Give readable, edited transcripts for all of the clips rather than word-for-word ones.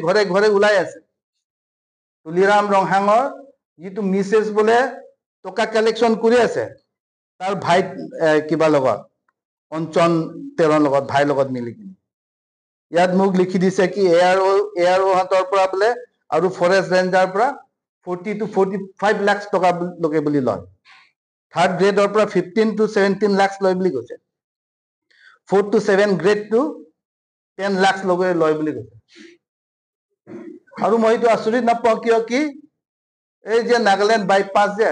ঘৰে ঘৰে ওলাই আছে তুলিৰাম ৰংহাঙৰ যিটো মিছেছ বোলে টকা কালেকশ্যন কৰি আছে তাৰ ভাই কিবা লগত অঞ্চন তেৰৰ লগত ভাইৰ লগত মিলি কিনে ইয়াত মোক লিখি দিছে কি এয়াৰ হাতৰ পৰা বোলে আৰু ফৰেষ্ট ৰেঞ্জাৰ পৰা 40 to 45 লাখ টকা লগে বুলি লয় থাৰ্ড গ্ৰেডৰ পৰা 15 to 17 লাখ লয় বুলি কৈছে 4 to 7 গ্ৰেড টু 10 লাখ লগে লয় বুলি কৈছে আৰু মই এইটো আচৰিত নাপাওঁ কিয় কি এই যে নাগালেণ্ড বাইপাছ যে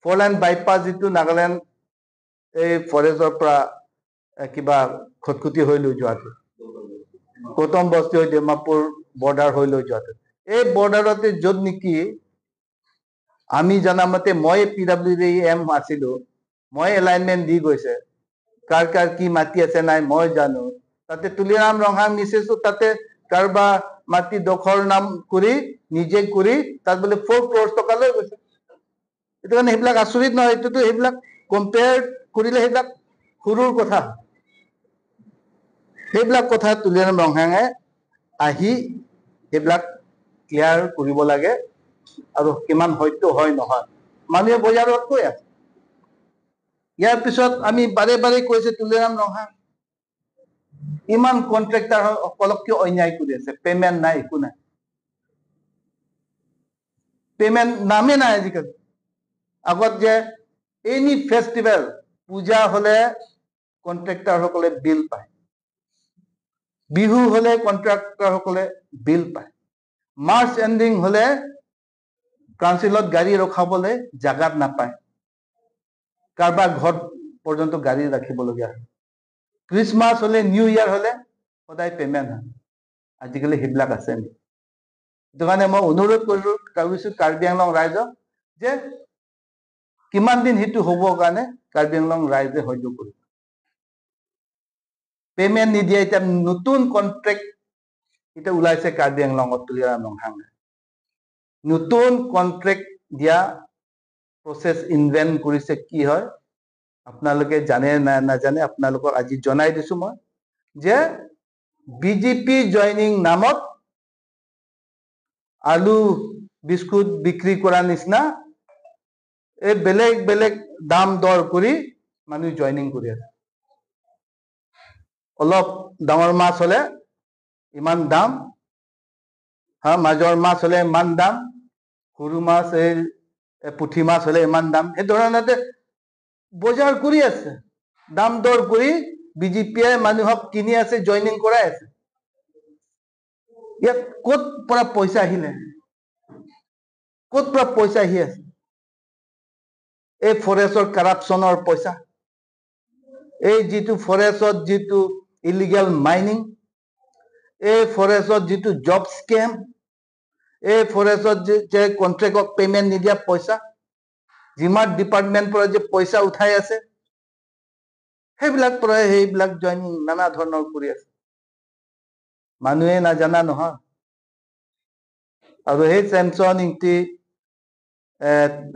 4 লাইন বাইপাছ যিটো নাগালেণ্ড এই ফৰেষ্টৰ পৰা কিবা খটখটি হৈ লৈ যোৱাটো গৌতম বস্তি হৈ ডিমাপুৰ বৰ্ডাৰ হৈ লৈ যোৱাটো এই বৰ্ডাৰতে য'ত নেকি আমি জানামতে মই PWD এম আছিলো মই এলাইনমেন্ট দি গৈছে কাৰ কাৰ কি মাটি আছে নাই মই জানো তাতে তুলিৰাম ৰংহাং মিছেছো তাতে কাৰবা মাটি দখৰ নাম কৰি নিজে কৰি তাত বোলে 4 crore টকা লৈ গৈছে এটা কাৰণে সেইবিলাক আচৰিত নহয় এইটো সেইবিলাক কম্পেয়াৰ কৰিলে সেইবিলাক সৰুৰ কথা সেইবিলাক কথা তুলিৰাম ৰংহাঙে আহি সেইবিলাক ক্লিয়াৰ কৰিব লাগে আৰু কিমান হয়তো হয় নহয় মানুহে বজাৰত কৈ আছে ইয়াৰ পিছত আমি বাৰে বাৰে কৈছে তুলিৰাম ৰংহাং ইমান কন্ট্ৰেক্টৰ সকলক কিয় অন্যায় কৰি আছে পেমেন্ট নাই একো নাই পেমেন্ট নামে নাই আজিকালি আগত যে এনি ফেষ্টিভেল পূজা হলে কন্ট্ৰেক্টৰ সকলে বিল পায় বিহু হলে কন্ট্ৰাক্টৰ সকলে বিল পায় মাৰ্চ এন্ডিং হলে কাউন্সিলত গাড়ী ৰখাবলৈ জাগাত নাপায় কাৰবাৰ ঘৰ পৰ্যন্ত গাড়ী ৰাখিবলগীয়া হয় ক্ৰিসমাস হলে নিউ ইয়াৰ হলে সদায় পেমেন্ট হয় আজিকালি সেইবিলাক আছে নেকি সেইটো কাৰণে মই অনুৰোধ কৰিছো কাৰ্বি আংলং ৰাইজক যে কিমান দিন সেইটো হ'ব কাৰণে কাৰ্বি আংলং ৰাইজে সহ্য কৰিব পেমেন্ট নিদিয়ে এতিয়া নতুন কন্ট্ৰেক্ট এটা ওলাইছে কাৰ্বি আংলঙত তুলিৰাম ৰংহাঙে নতুন কন্ট্ৰেক্ট দিয়া প্ৰসেস ইনভেন্ট কৰিছে কি হয় আপোনালোকে জানে না নাজানে আপোনালোকক আজি জনাই দিছো মই যে বিজেপি জয়নিং নামত আলু বিস্কুট বিক্ৰী কৰা নিচিনা এই বেলেগ বেলেগ দাম দৰ কৰি মানুহ জয়নিং কৰি আছে অলপ ডাঙৰ মাছ হলে ইমান দাম মাজৰ মাছ হলে ইমান দাম সৰু মাছ এই পুঠি মাছ হলে ইমান দাম এই ধৰণতে বজাৰ কৰি আছে দাম দৰ কৰি বিজেপিয়ে মানুহক কিনি আছে জয়নিং কৰাই আছে ইয়াত ক'ত পৰা পইচা আহিলে ক'ত পৰা পইচা আহি আছে এই ফৰেষ্টৰ কাৰাপচনৰ পইচা এই যিটো ফৰেষ্টত যিটো ইলিগেল মাইনিং এই ফৰেষ্টত যিটো জব স্কেম এই ফৰেষ্টত যে কন্ট্ৰেক্টক পেমেন্ট নিদিয়া পইচা যিমান ডিপাৰ্টমেন্ট পৰা যে পইচা উঠাই আছে সেইবিলাক জয়নিং নানা ধৰণৰ কৰি আছে মানুহে নাজানা নহয় আৰু সেই চেমছন ইংতি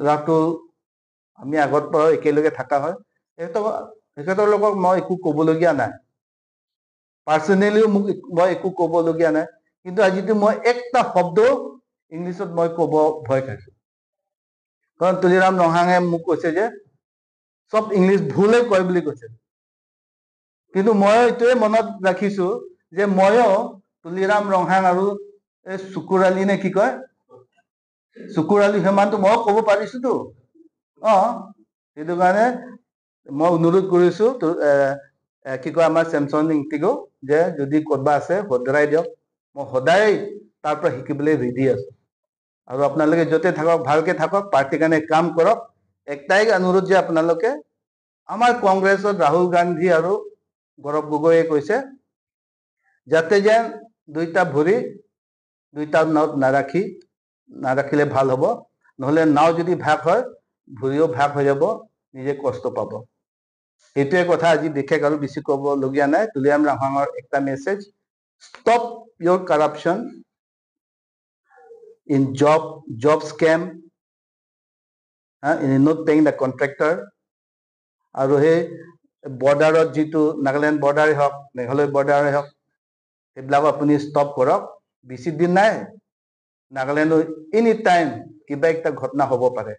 ৰাতুল আমি আগত পৰা একেলগে থকা হয় তেখেতৰ লোকক মই একো ক'বলগীয়া নাই পাৰ্চনেলিও মই একো ক'বলগীয়া নাই কিন্তু আজিতো মই একটা শব্দ ইংলিছত মই ক'ব ভয় খাইছো কাৰণ তুলিৰাম ৰংহাঙে মোক কৈছে যে সব ইংলিছ ভুলে কয় বুলি কৈছে কিন্তু মই এইটোৱে মনত ৰাখিছো যে ময়ো তুলিৰাম ৰংহাং আৰু এই চুকুৰ আলী নে কি কয় চুকুৰ আলী সিমানটো মই ক'ব পাৰিছোতো সেইটো কাৰণে মই অনুৰোধ কৰিছো কি কয় আমাৰ চেমছন ইংতিকো যে যদি ক'ৰবা আছে শুধৰাই দিয়ক মই সদায় তাৰ পৰা শিকিবলৈ ৰেডি আছো আৰু আপোনালোকে য'তে থাকক ভালকে থাকক পাৰ্টিৰ কাৰণে কাম কৰক একটাই অনুৰোধ যে আপোনালোকে আমাৰ কংগ্ৰেছত ৰাহুল গান্ধী আৰু গৌৰৱ গগৈয়ে কৈছে যাতে যেন দুইটা ভৰি দুইটা নাৱত নাৰাখিলে ভাল হ'ব নহলে নাও যদি ভাগ হয় ভৰিও ভাগ হৈ যাব নিজে কষ্ট পাব এইটোৱে কথা আজি বিশেষ আৰু বেছি ক'বলগীয়া নাই তুলিৰাম ৰংহাঙৰ একটা message stop your corruption in job scam in not paying the contractor আৰু সেই বৰ্ডাৰত যিটো নাগালেণ্ড বৰ্ডাৰে হওক মেঘালয় বৰ্ডাৰে হওক সেইবিলাক আপুনি ষ্টপ কৰক বেছি দিন নাই নাগালেণ্ডত এনি টাইম কিবা একটা ঘটনা হ'ব পাৰে